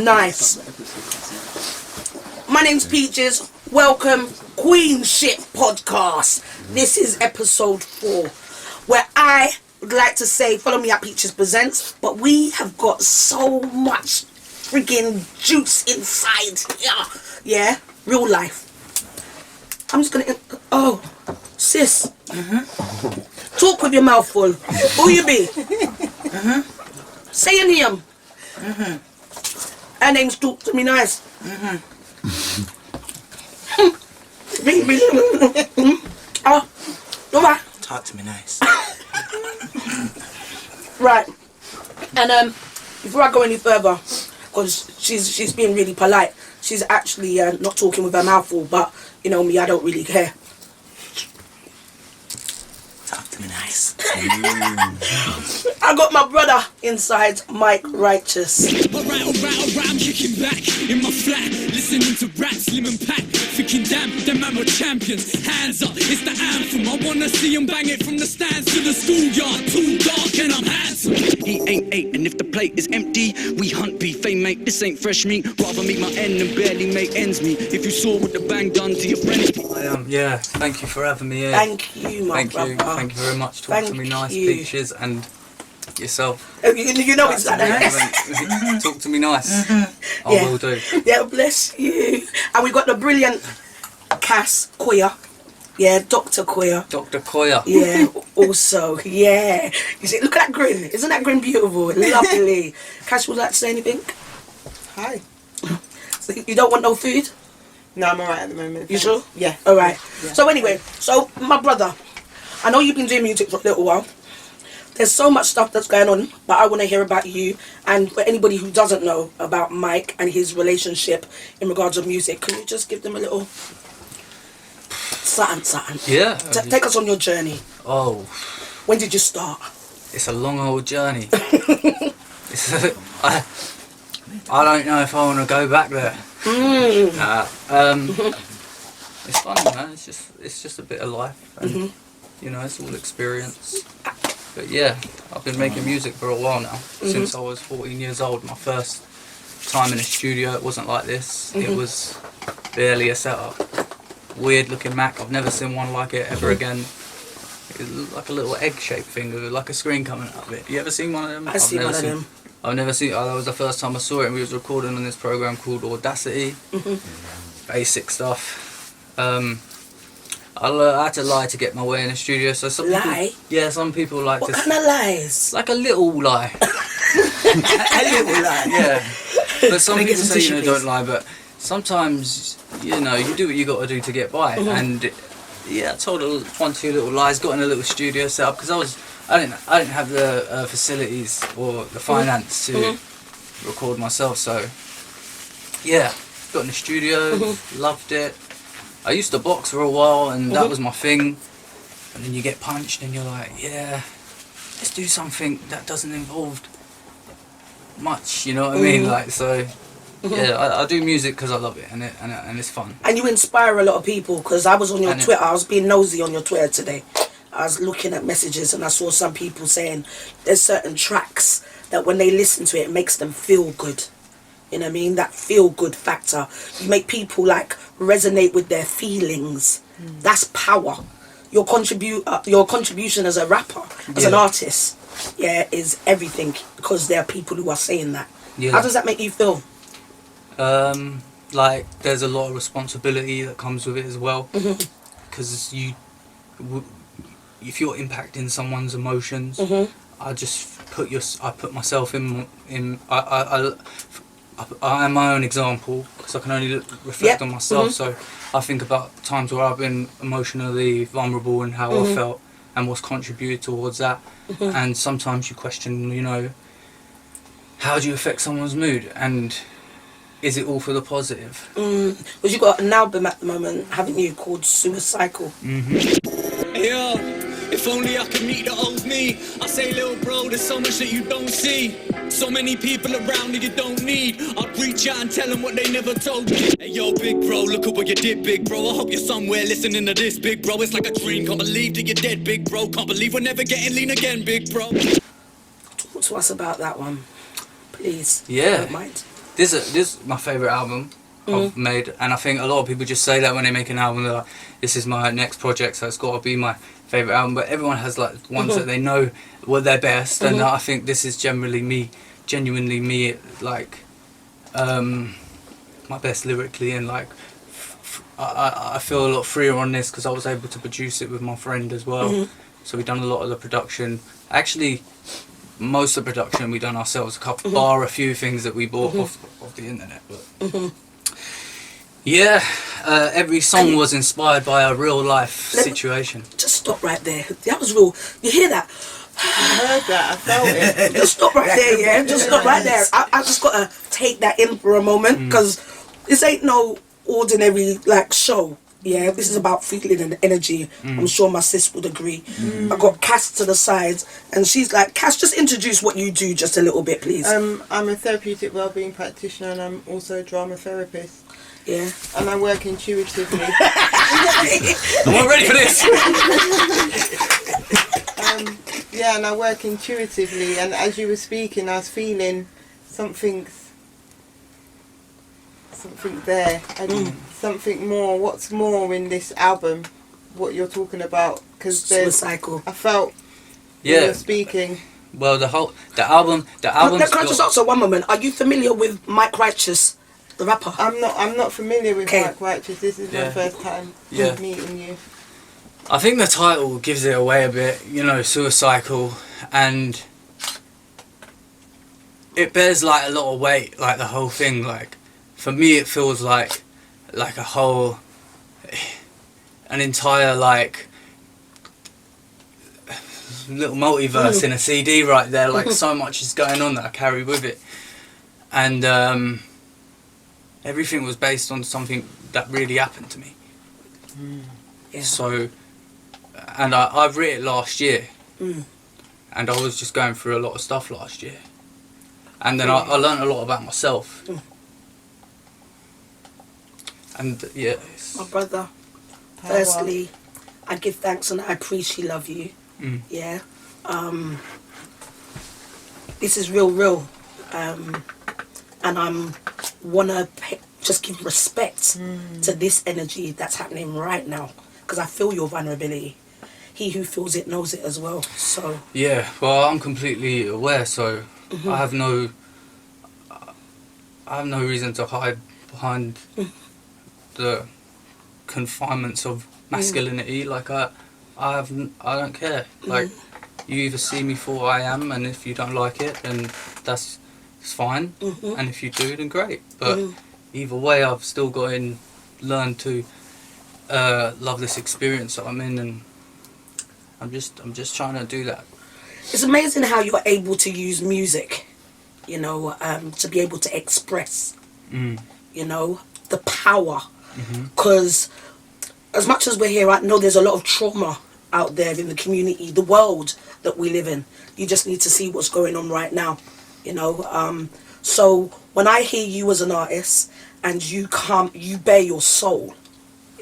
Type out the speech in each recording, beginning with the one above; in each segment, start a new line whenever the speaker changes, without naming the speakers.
Nice. My name's Peaches. Welcome, Queenship podcast. This is episode 4, where I would like to say, follow me at Peaches Presents, but we have got so much freaking juice inside here. Yeah, real life. I'm just gonna, oh, sis. Talk with your mouth full. Who you be? Say your name. Her name's Talk to Me Nice. Oh, alright.
Talk to me nice.
Right. And before I go any further, because she's being really polite, she's actually not talking with her mouth full, but you know me, I don't really care.
Talk to me nice.
I got my brother inside, Mike Righteous.
Alright, I'm kicking back in my flat, listening to rap, slim and pack, thinking damn, them man were champions. Hands up, it's the anthem. I wanna see them bang it from the stands to the schoolyard. Too dark and I'm handsome.
He ain't eight, and if the plate is empty, we hunt beef. Hey mate, this ain't fresh meat. Rather meet my end than barely make ends meet. If you saw what the bang done to your friends.
Yeah, thank you for having me here.
Thank you, my brother.
Thank you very much. Talk to me nice, Peaches, and yourself.
You know it's like that.
Talk to me nice. I will do.
Yeah, bless you. And we got the brilliant Cass Koya. Yeah, Dr. Koya.
Dr. Koya.
Yeah, also, yeah. You see, look at that grin. Isn't that grin beautiful? Lovely. Cass, would you like to say anything?
Hi.
So you don't want no food?
No, I'm alright at the moment.
You sure?
Yeah.
Alright.
Yeah.
So anyway, so my brother, I know you've been doing music for a little while. There's so much stuff that's going on, but I want to hear about you and for anybody who doesn't know about Mike and his relationship in regards of music. Can you just give them a little something?
Yeah.
Take us on your journey.
Oh.
When did you start?
It's a long old journey. I don't know if I want to go back there. It's fun, man. It's just a bit of life, and you know, it's all experience. But yeah, I've been making music for a while now, since I was 14 years old. My first time in a studio, it wasn't like this. It was barely a setup. Weird looking Mac. I've never seen one like it ever again. It was like a little egg-shaped thing with like a screen coming out of it. You ever seen one of them?
I've seen one of them.
I've never seen. That was the first time I saw it, and we was recording on this program called Audacity. Basic stuff. I had to lie to get my way in the studio. So some
Lie?
People, yeah, some people like
What
to.
kind of lies?
Like a little lie.
A little lie.
Yeah. But some
Can I get
people
some
say
tissue,
don't
please?
lie, but sometimes you know you do what you got to do to get by. And yeah, I told one, two little lies. Got in a little studio set up because I didn't have the facilities or the finance to record myself. So yeah, got in the studio, loved it. I used to box for a while, and that was my thing. And then you get punched, and you're like, yeah, let's do something that doesn't involve much. You know what I mean? Like so. Yeah, I do music because I love it, and it's fun.
And you inspire a lot of people, because I was on your Twitter. I was being nosy on your Twitter today. I was looking at messages, and I saw some people saying there's certain tracks that when they listen to it, it makes them feel good. You know what I mean? That feel good factor. You make people like resonate with their feelings. That's power. Your contribution as a rapper, as an artist, yeah, is everything, because there are people who are saying that.
Yeah.
How does that make you feel?
Like there's a lot of responsibility that comes with it as well, because if you're impacting someone's emotions, I put myself in. I am my own example, because I can only reflect on myself. So I think about times where I've been emotionally vulnerable and how I felt and what's contributed towards that. And sometimes you question, you know, how do you affect someone's mood, and is it all for the positive?
Because you've got an album at the moment, haven't you, called Suicycle?
Yo, if only I could meet the old me. I say, little bro, there's so much that you don't see. So many people around that you don't need. I'd reach out and tell them what they never told me. Hey, yo, big bro, look at what you did, big bro. I hope you're somewhere listening to this, big bro. It's like a dream. Can't believe that you're dead, big bro. Can't believe we're never getting lean again, big bro.
Talk to us about that one, please.
Yeah.
Don't mind.
this is my favourite album I've made, and I think a lot of people just say that when they make an album, they're like, this is my next project, so it's got to be my favourite album. But everyone has like ones that they know were their best, and I think this is genuinely me, like my best lyrically, and like I feel a lot freer on this because I was able to produce it with my friend as well. So we've done a lot of the production. Actually, most of the production we done ourselves, bar a few things that we bought off the internet. But yeah, every song was inspired by a real life situation.
Just stop right there. That was real. You hear that?
I heard that. I felt it.
Just stop right there, yeah. Just stop right there. I just gotta take that in for a moment because this ain't no ordinary like show. Yeah, this is about feeling and energy. I'm sure my sis would agree. I got Cass to the side, and she's like, Cass, just introduce what you do just a little bit, please.
I'm a therapeutic wellbeing practitioner, and I'm also a drama therapist.
Yeah.
And I work intuitively.
I'm not ready for this.
Yeah, and I work intuitively. And as you were speaking, I was feeling something there, and something more. What's more in this album? What you're talking about? Because
Suicycle.
I felt when you're speaking.
Well, the album.
Can I just answer one moment? Are you familiar with Mike Righteous, the rapper?
I'm not familiar with Mike Righteous. This is my first time
Yeah.
meeting you.
I think the title gives it away a bit, Suicycle, and it bears like a lot of weight, like the whole thing. Like for me, it feels like an entire like little multiverse in a CD right there. Like so much is going on that I carry with it, and everything was based on something that really happened to me.
Yeah.
So. And I've written it last year, and I was just going through a lot of stuff last year, and then I learned a lot about myself. And yeah,
my brother. Firstly, I give thanks and I appreciate love you. Yeah, this is real, and wanna just give respect to this energy that's happening right now because I feel your vulnerability. He who feels it knows it as well. So
yeah, well, I'm completely aware. So I have no reason to hide behind the confinements of masculinity. Like I don't care. Like you either see me for who I am, and if you don't like it, then it's fine. And if you do, then great. But either way, I've still got to learn to love this experience that I'm in, and I'm just trying to do that.
It's amazing how you're able to use music, to be able to express, the power. Because as much as we're here, I know there's a lot of trauma out there in the community, the world that we live in. You just need to see what's going on right now, So when I hear you as an artist and you bare your soul,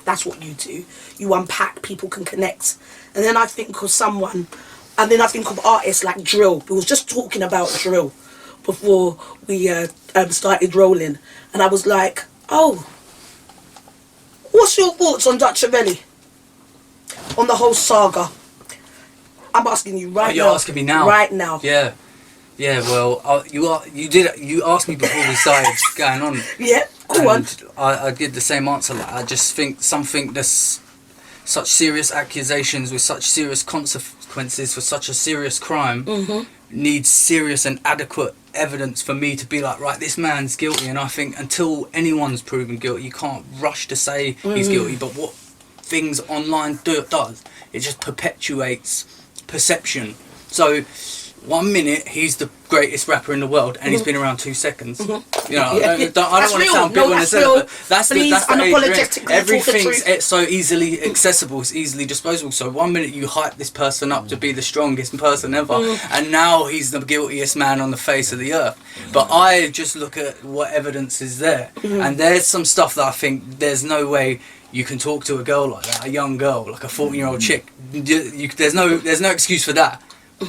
that's what you do. You unpack, people can connect. And then I think of someone, and then I think of artists like Drill. We was just talking about Drill before we started rolling. And I was like, oh, what's your thoughts on Dutch Ravelli? On the whole saga? I'm asking you right now.
You're asking me now?
Right now.
Yeah. Yeah, well, you asked me before we started going on.
Yeah, go on.
I did the same answer. Like, I just think something that's such serious accusations with such serious consequences for such a serious crime needs serious and adequate evidence for me to be like, right, this man's guilty. And I think until anyone's proven guilty, you can't rush to say he's guilty. But what things online does, it just perpetuates perception. So 1 minute he's the greatest rapper in the world and he's been around 2 seconds. I don't want to sound big when I say it, but that's the age. Everything's so easily accessible, it's easily disposable. So 1 minute you hype this person up to be the strongest person ever, and now he's the guiltiest man on the face of the earth. But I just look at what evidence is there, and there's some stuff that I think there's no way you can talk to a girl like that, a young girl, like a 14-year-old chick. There's no excuse for that.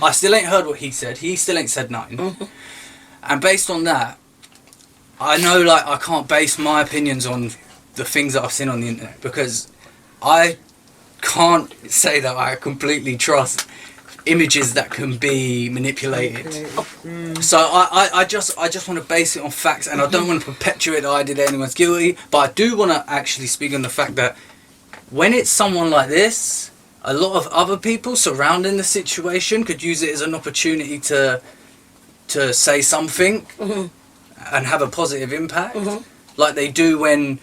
I still ain't heard what he said. He still ain't said nothing. And based on that, I know, like, I can't base my opinions on the things that I've seen on the internet, because I can't say that I completely trust images that can be manipulated. So I just want to base it on facts, and I don't want to perpetuate the idea that anyone's guilty, but I do want to actually speak on the fact that when it's someone like this, a lot of other people surrounding the situation could use it as an opportunity to say something and have a positive impact, like they do when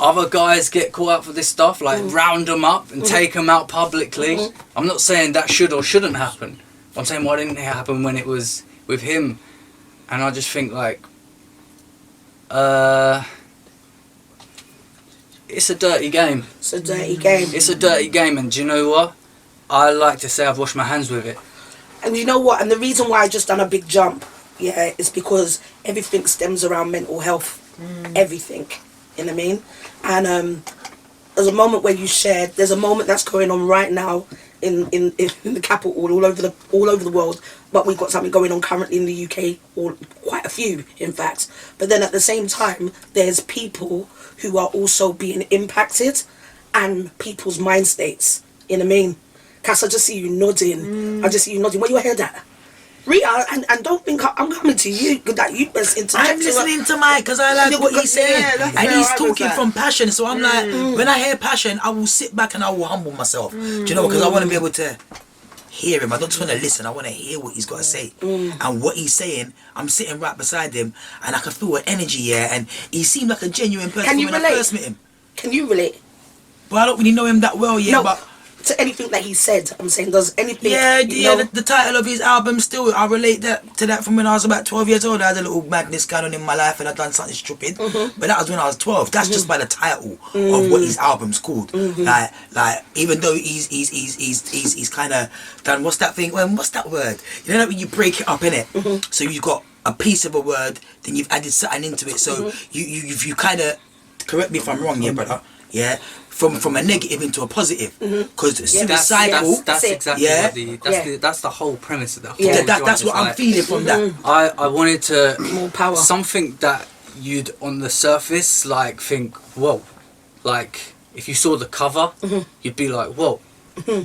other guys get caught out for this stuff, like round them up and take them out publicly. I'm not saying that should or shouldn't happen. I'm saying why didn't it happen when it was with him? And I just think, like, it's a dirty game.
It's a dirty game.
It's a dirty game, and do you know what? I like to say I've washed my hands with it.
And you know what? And the reason why I just done a big jump, yeah, is because everything stems around mental health. Everything. You know what I mean? And there's a moment where you shared. There's a moment that's going on right now in the capital, all over the world. But we've got something going on currently in the UK, or quite a few, in fact. But then at the same time, there's people who are also being impacted, and people's mind states. You know what I mean? Cass, I just see you nodding. I just see you nodding. Where your head at? Rita, and don't think I'm coming to you. That you best interject.
I'm listening to Mike because I like what he's saying, and he's talking from passion. So I'm like, when I hear passion, I will sit back and I will humble myself. Do you know? Because I want to be able to hear him. I don't just want to listen. I want to hear what he's got to say. And what he's saying, I'm sitting right beside him, and I can feel an energy here. And he seemed like a genuine person.
Can you
when
relate?
I first met him.
Can you relate?
But I don't really know him that well yet.
No.
But
To anything that he said, I'm saying, does anything?
yeah,
know,
the title of his album still, I relate to that from when I was about 12 years old. I had a little madness going on in my life and I done something stupid. But that was when I was 12. That's just by the title of what his album's called. Like even though he's kind of done, what's that thing? What's that word? You know when you break it up, innit? So you've got a piece of a word, then you've added something into it. So you kind of, correct me if I'm wrong, yeah, brother. Yeah. From a negative into a positive, because Suicycle.
That's exactly what that's the whole premise of that.
That's what I'm feeling from that.
I wanted to
more power.
Something that you'd on the surface like think, whoa, like if you saw the cover, you'd be like, whoa.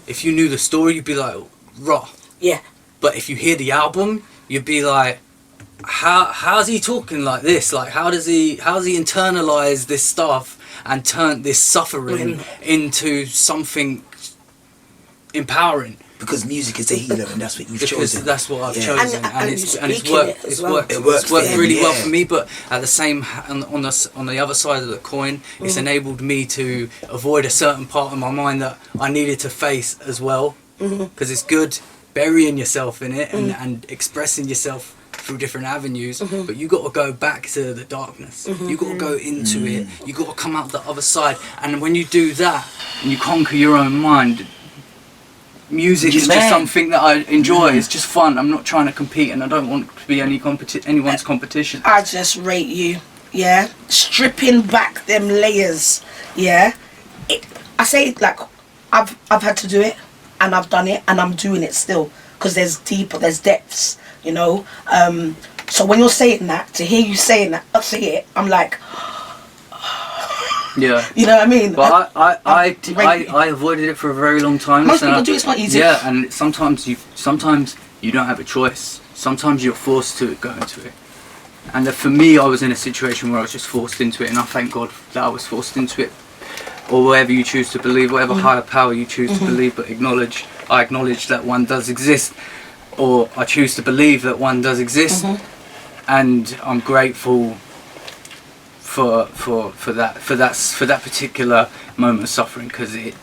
If you knew the story, you'd be like, raw.
Yeah.
But if you hear the album, you'd be like, how's he talking like this? Like how's he internalized this stuff and turned this suffering into something empowering?
Because music is a healer, and that's what you've chosen.
That's what I've chosen, and it's worked. It's
well.
worked really well for me. But at the same on the other side of the coin, it's enabled me to avoid a certain part of my mind that I needed to face as well. Because it's good burying yourself in it and expressing yourself through different avenues, but you got to go back to the darkness. You got to go into it. You got to come out the other side. And when you do that and you conquer your own mind, music is just something that I enjoy. It's just fun. I'm not trying to compete, and I don't want to be anyone's competition.
I just rate you, yeah. Stripping back them layers, yeah. I say it like I've had to do it, and I've done it, and I'm doing it still, because there's depths. You know, so when you're saying that, to hear you saying that, I say it, I'm like,
yeah,
you know what I mean.
But I avoided it for a very long time.
Most people do. It's not easy.
Yeah, and sometimes you don't have a choice. Sometimes you're forced to go into it. And for me, I was in a situation where I was just forced into it, and I thank God that I was forced into it, or whatever you choose to believe, whatever higher power you choose to believe. But I acknowledge that one does exist. Or I choose to believe that one does exist, and I'm grateful for that particular moment of suffering, because it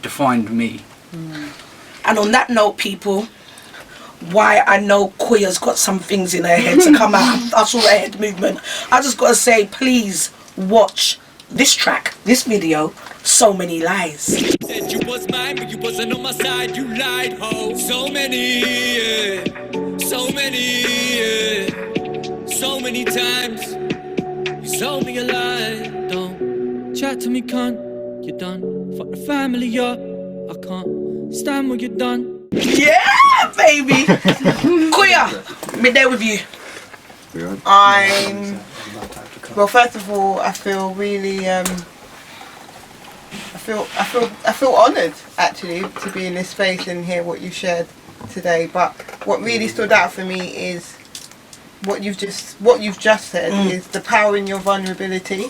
defined me.
And on that note, people, why I know Queer's got some things in her head to come out. I saw her head movement. I just got to say, please watch this track, this video, So Many Lies.
Said you was mine, but you wasn't on my side. You lied, ho. So many times. You sold me a lie. Don't chat to me, cunt. You're done. Fuck the family, yeah. I can't stand what you've done.
Yeah, baby. Queer, me there with you.
I'm Well, first of all, I feel really, I feel honoured actually to be in this space and hear what you shared today. But what really stood out for me is what you've just said is the power in your vulnerability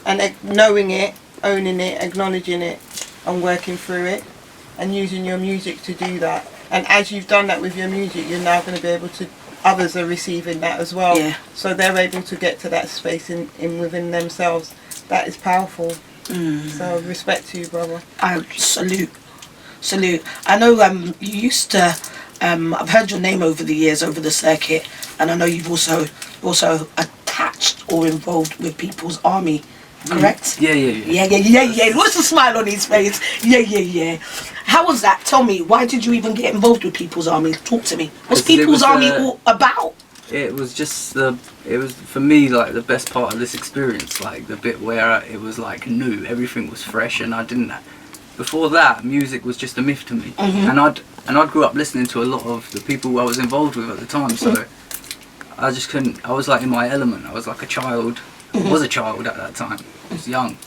and knowing it, owning it, acknowledging it, and working through it, and using your music to do that. And as you've done that with your music, you're now going to be able to. Others are receiving that as well, so they're able to get to that space in within themselves. That is powerful. So respect to you, brother.
I salute. I know you used to. I've heard your name over the years, over the circuit, and I know you've also attached or involved with People's Army. Correct?
Yeah.
What's the smile on his face? Yeah. How was that? Tell me, why did you even get involved with People's Army? Talk to me. What's People's Army all about?
It was just it was for me like the best part of this experience, like the bit where it was like new, everything was fresh, and I didn't. Before that, music was just a myth to me, and I grew up listening to a lot of the people I was involved with at the time, so I just couldn't. I was like in my element. I was like a child. I was a child at that time. I was young,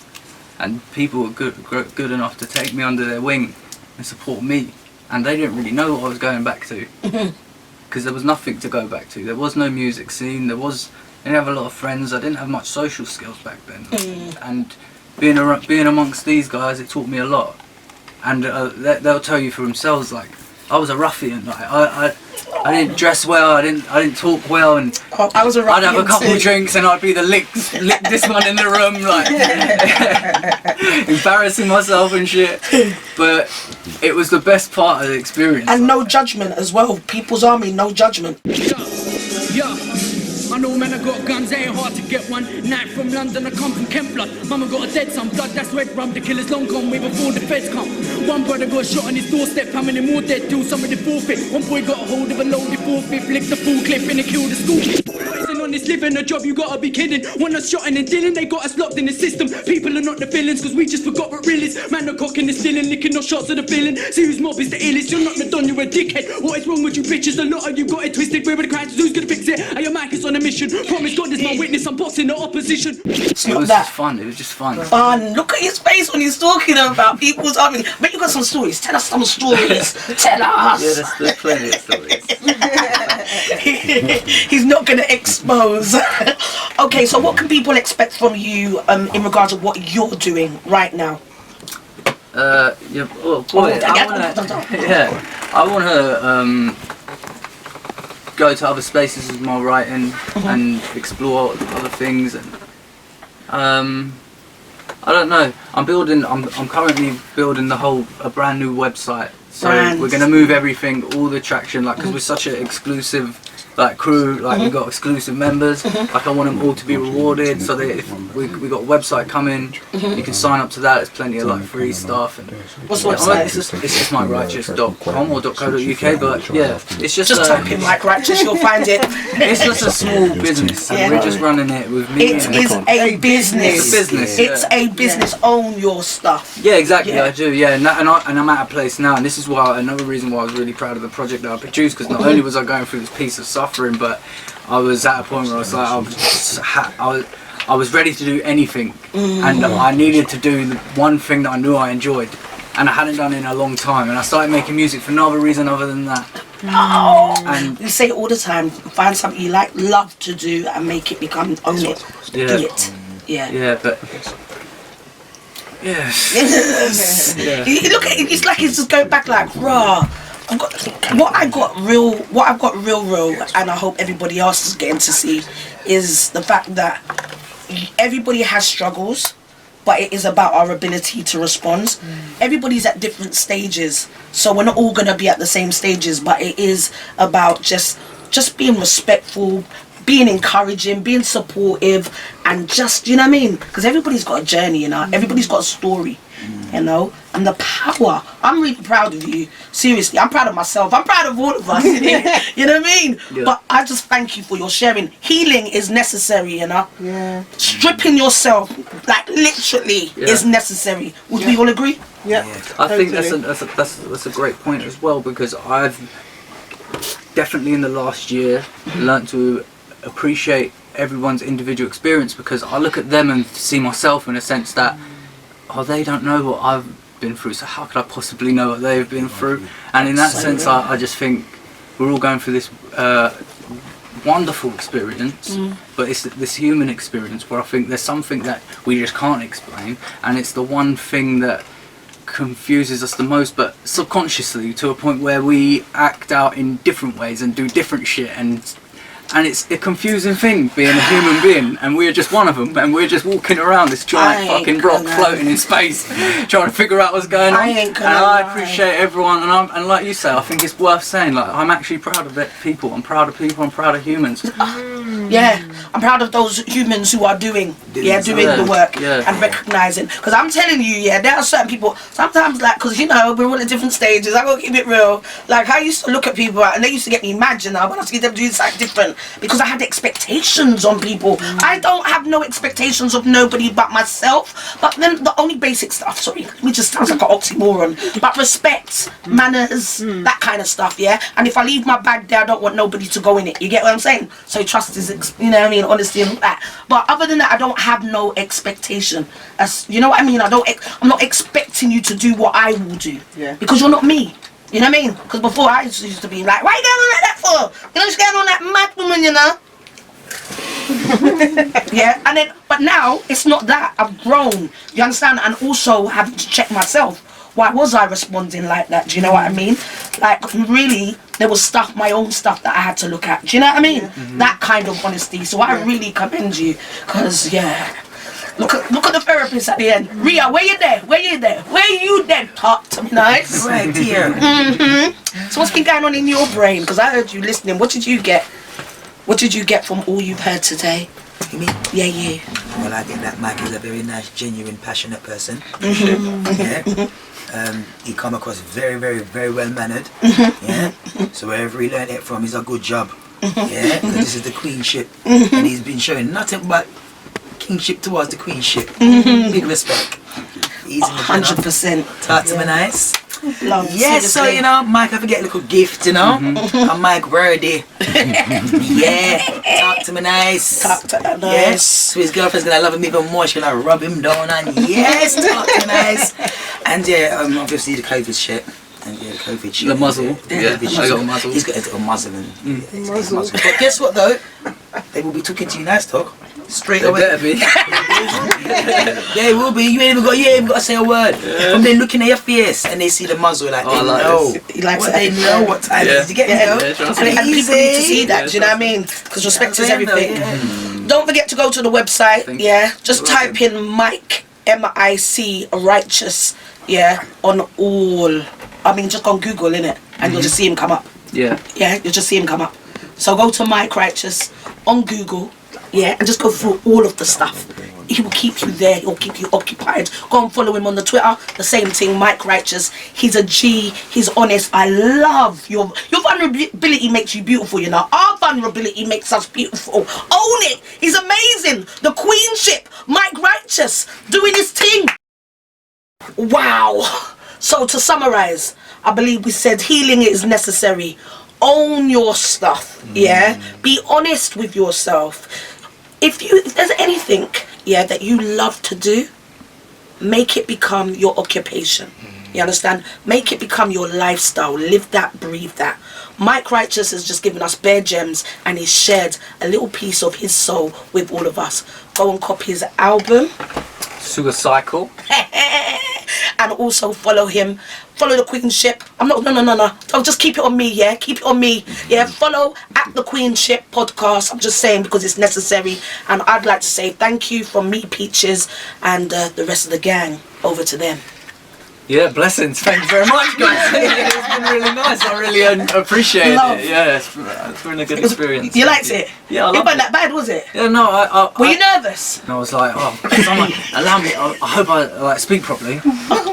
and people were good enough to take me under their wing and support me, and they didn't really know what I was going back to, because there was nothing to go back to. There was no music scene. I didn't have a lot of friends. I didn't have much social skills back then, and being amongst these guys, it taught me a lot. And they'll tell you for themselves, like I was a ruffian. Like I didn't dress well. I didn't talk well, and
I was a ruffian.
I'd have a couple drinks, and I'd be the lick this one in the room, like embarrassing myself and shit. But it was the best part of the experience.
And no judgment as well. People's Army, no judgment.
Yeah. I know men, I got guns, ain't hard to get one. Night from London, I come from Kent blood. Mama got a dead son, blood that's red rum. The killer's long gone way before the feds come. One brother got shot on his doorstep, how many more dead do some of the forfeit? One boy got a hold of a loaded forfeit, flicked the full clip and it killed the school. Isn't on this living a job, you gotta be kidding. One us shot and dealing, they got us locked in the system. People are not the villains, cause we just forgot what real is. Man, the cocking is stealing, licking no shots of the feeling. See whose mob is the illest, you're not the don, you're a dickhead. What is wrong with you bitches? A lot of you got it twisted, where are the crimes, who's gonna fix it? And your mic is on a mission. Promise God is my witness, I'm bossing the opposition.
It's
It
not
was
that.
just fun. It was just fun.
Fun. Look at his face when he's talking about People's Army. But you got some stories. Tell us some stories. Tell us.
Yeah, there's plenty of stories.
He's not going to expose. Okay, so what can people expect from you in regards to what you're doing right now?
Yeah, well, boy, I wanna go to other spaces with my writing and explore other things, and I don't know. I'm currently building a brand new website. So we're gonna move everything, all the traction, like because we're such an exclusive like crew, like we got exclusive members. Like I want them all to be rewarded. So that if we got a website coming, you can sign up to that. There's plenty of like free stuff. And
What's the website?
It's just myrighteous.com or .co.uk, but yeah, it's just
type in Mike Righteous, you'll find it.
It's just a small business, and we're just running it with me.
It is a business.
It's a business.
It's a business. Own your stuff.
Yeah, exactly.
Yeah.
I do. Yeah, and I'm at a place now, and this is why another reason why I was really proud of the project that I produced, because not only was I going through this piece of suffering, but I was at a point where I was like, I was ready to do anything, and I needed to do the one thing that I knew I enjoyed, and I hadn't done it in a long time, and I started making music for no other reason other than that. And
you say it all the time. Find something you like, love to do, and make it become own it.
Yeah.
Do it. Yeah.
Yeah, but. Yeah.
You look at it, it's like it's just going back like raw. What I've got real, and I hope everybody else is getting to see, is the fact that everybody has struggles, but it is about our ability to respond. Everybody's at different stages, so we're not all gonna be at the same stages, but it is about just being respectful, being encouraging, being supportive, and just, you know what I mean? Because everybody's got a journey, you know? Everybody's got a story, you know? And the power. I'm really proud of you. Seriously, I'm proud of myself. I'm proud of all of us. You know what I mean?
Yeah.
But I just thank you for your sharing. Healing is necessary, you know?
Yeah.
Stripping yourself, like literally, is necessary. Would we all agree?
Yeah.
I think that's a great point as well, because I've definitely in the last year learnt to appreciate everyone's individual experience, because I look at them and see myself in a sense that, oh, they don't know what I've been through, so how could I possibly know what they've been through? And in that sense, I just think we're all going through this wonderful experience, but it's this human experience where I think there's something that we just can't explain, and it's the one thing that confuses us the most, but subconsciously, to a point where we act out in different ways and do different shit, and it's a confusing thing being a human being, and we're just one of them, and we're just walking around this giant fucking rock floating in space trying to figure out what's going on. And I appreciate everyone, and like you say, I think it's worth saying, like, I'm actually proud of people, I'm proud of humans.
Yeah, I'm proud of those humans who are doing the work and recognising. Because I'm telling you, there are certain people, sometimes, like, because, you know, we're all at different stages, I gotta keep it real. Like, I used to look at people, and they used to get me mad, you know, when I see them doing something different, because I had expectations on people. I don't have no expectations of nobody but myself. But then the only basic stuff, sorry, it just sounds like an oxymoron, but respect, manners, that kind of stuff, And if I leave my bag there, I don't want nobody to go in it. You get what I'm saying? So trust is, you know what I mean, honesty and all that. But other than that, I don't have no expectation. As you know what I mean? I'm not expecting you to do what I will do. Because you're not me. You know what I mean? Because before I used to be like, why you going on like that for? You know, she's going on that mad woman, you know? And then, but now, it's not that. I've grown. You understand? And also having to check myself. Why was I responding like that? Do you know what I mean? Like, really, there was stuff, my own stuff that I had to look at. Do you know what I mean? That kind of honesty. So I really commend you. Because, Look at the therapist at the end. Ria, where you there? Where you there? Talk to me nice.
Right here.
So what's been going on in your brain? Because I heard you listening. What did you get? What did you get from all you've heard today?
You mean?
Yeah.
Well, I get that Mike is a very nice, genuine, passionate person. He come across very, very, very well mannered. So wherever he learned it from is a good job. This is the Queenship, and he's been showing nothing but kingship towards the Queenship. Big respect. He's
100%.
Talk to me nice.
Love.
Yes, so you know, Mike, I forget a little gift, you know. I'm Mike worthy. Talk to me nice.
Talk to her nice.
Yes, so his girlfriend's gonna love him even more. She's gonna rub him down, and talk to me nice. And obviously the COVID shit. And the COVID shit.
The muzzle.
I
got a muzzle.
He's got a little muzzle. Muzzle. But guess what though? They will be talking to you nice talk. Straight away.
Better be.
They will be. You ain't even got to say a word. From them looking at your face and they see the muzzle, like, they know.
He likes it.
They know what time it is. You get me?
And people need to see that. Do you know what I mean? Because respect is everything. Don't forget to go to the website. Just type in Mike MIC Righteous. On all. I mean, just go on Google, innit? And you'll just see him come up. You'll just see him come up. So go to Mike Righteous on Google. And just go through all of the stuff. He will keep you there. He'll keep you occupied. Go and follow him on the Twitter. The same thing, Mike Righteous. He's a G. He's honest. I love your vulnerability makes you beautiful, you know. Our vulnerability makes us beautiful. Own it. He's amazing. The Queenship. Mike Righteous doing his thing. Wow. So to summarize, I believe we said healing is necessary. Own your stuff. Be honest with yourself. If there's anything that you love to do, make it become your occupation. You understand? Make it become your lifestyle. Live that, breathe that. Mike Righteous has just given us bare gems, and he's shared a little piece of his soul with all of us. Go and copy his album,
Suicycle.
And also follow him. Follow the Queenship. No. Don't just keep it on me, Keep it on me. Follow at the Queenship podcast. I'm just saying because it's necessary. And I'd like to say thank you from me, Peaches, and the rest of the gang. Over to them.
Blessings. Thank you very much, guys. It's been really nice. I really appreciate it. It's been a good experience.
You liked it?
Yeah, I loved it.
It wasn't that bad, was it?
Yeah, no.
Were you nervous?
And I was like, someone allow me. I hope I speak properly.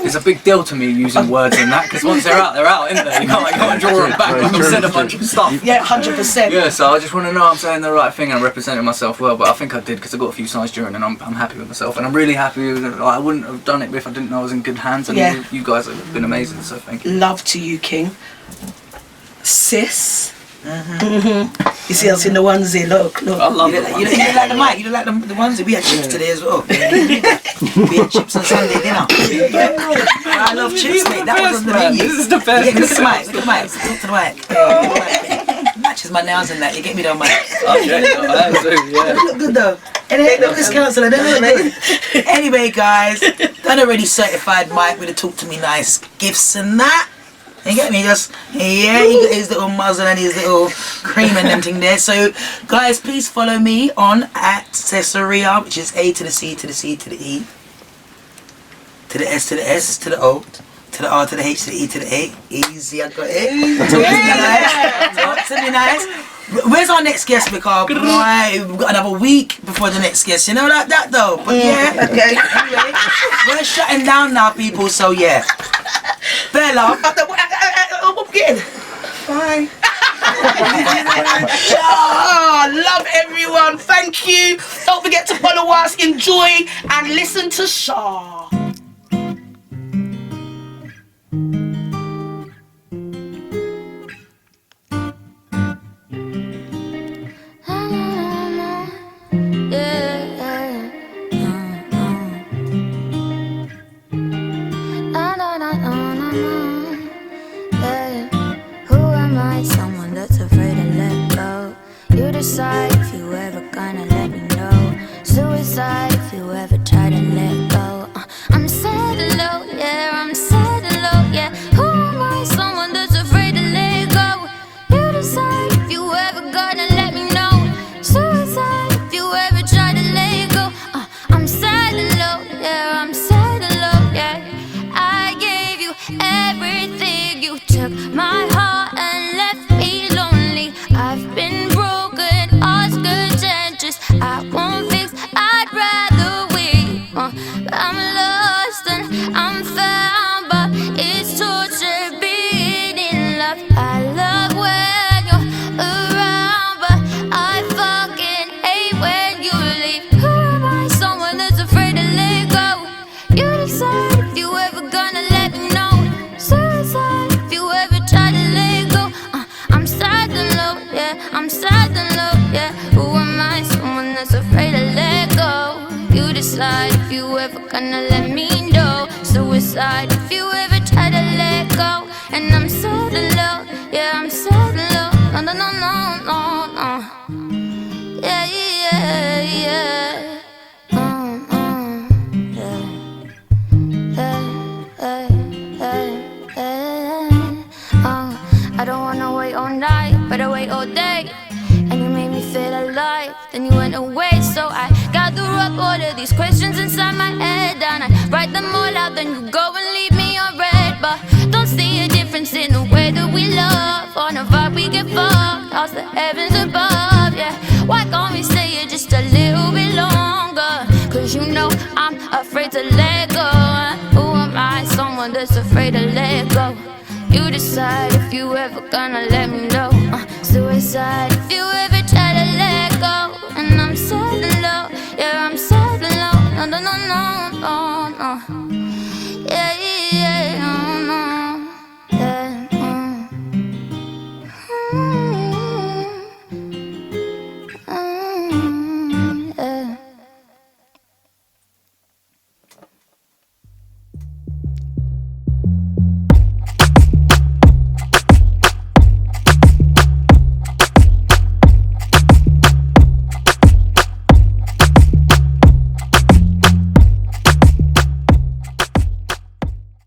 It's a big deal to me using words in that, because once they're out, isn't they? You can't go and draw them back and said a bunch of stuff.
100%.
Yeah, so I just want to know I'm saying the right thing and representing myself well, but I think I did because I got a few signs during, and I'm happy with myself, and I'm really happy with it. I wouldn't have done it if I didn't know I was in good hands, and you guys have been amazing, so thank you.
Love to you, King. Sis. You see us in the onesie, look.
I love
You
it.
don't like the mic? You don't like the ones that we had chips today as well? We had chips on Sunday dinner. I love chips, mate. That was on the menu.
This is the best.
Yeah, look at the mic. Look at the mic. Talk to the mic. Matches my nails and that. You get me though, mic.
Okay, I do, yeah.
Look good though. And they look this councillor. They look good. Anyway, guys, done already certified mic with the talk to me nice gifts and that. You get me? Just, yeah, he got his little muzzle and his little cream and them thing there. So, guys, please follow me on @Caesarea, which is A to the C to the C to the E, to the S to the S to the O, to the R to the H to the E to the A. Easy, I got it. Talk to me nice. Where's our next guest, because boy, we've got another week before the next guest. You know like that though. But yeah, okay. Anyway, we're shutting down now, people. So yeah, Bella.
I'm getting.
Bye.
Love everyone. Thank you. Don't forget to follow us, enjoy, and listen to Shah.
Someone that's afraid to let go. You decide if you ever gonna let me know. Suicide if you ever try to let go. I'm sad and low, yeah, I'm sad and low, yeah. Who am I? Someone that's afraid to let go. You decide if you ever gonna let me know. Suicide if you ever try to let go. I'm sad and low, yeah, I'm sad and low, yeah. I gave you everything, you took my heart and left me lonely. I've been broken, lost good chances. I won't fix, I'd rather wait. I'm lost and I'm found, but it's torture being in love. I love when you're around, but I fucking hate when you leave. Who am I? Someone that's afraid to let go. You decide if you ever gonna let me know. Suicide if you ever try to let go. I'm sad and low, yeah, I'm sad and low, yeah. Who am I? Someone that's afraid to let go. You decide if you ever gonna let me know. Suicide if you ever try to let go. And I'm sad and low, yeah, I'm sad and low. No, no, no, no, no, no. Yeah, yeah, yeah. I don't wanna wait all night, but I wait all day. And you made me feel alive, then you went away. So I gather up all of these questions inside my head, and I write them all out, then you go and leave me on red. But don't see a difference in the way that we love. On a vibe we get fucked, lost the heavens above, yeah. Why can't we stay here just a little bit longer? Cause you know I'm afraid to let go. Who am I? Someone that's afraid to let go. You decide if you ever gonna let me know. Suicide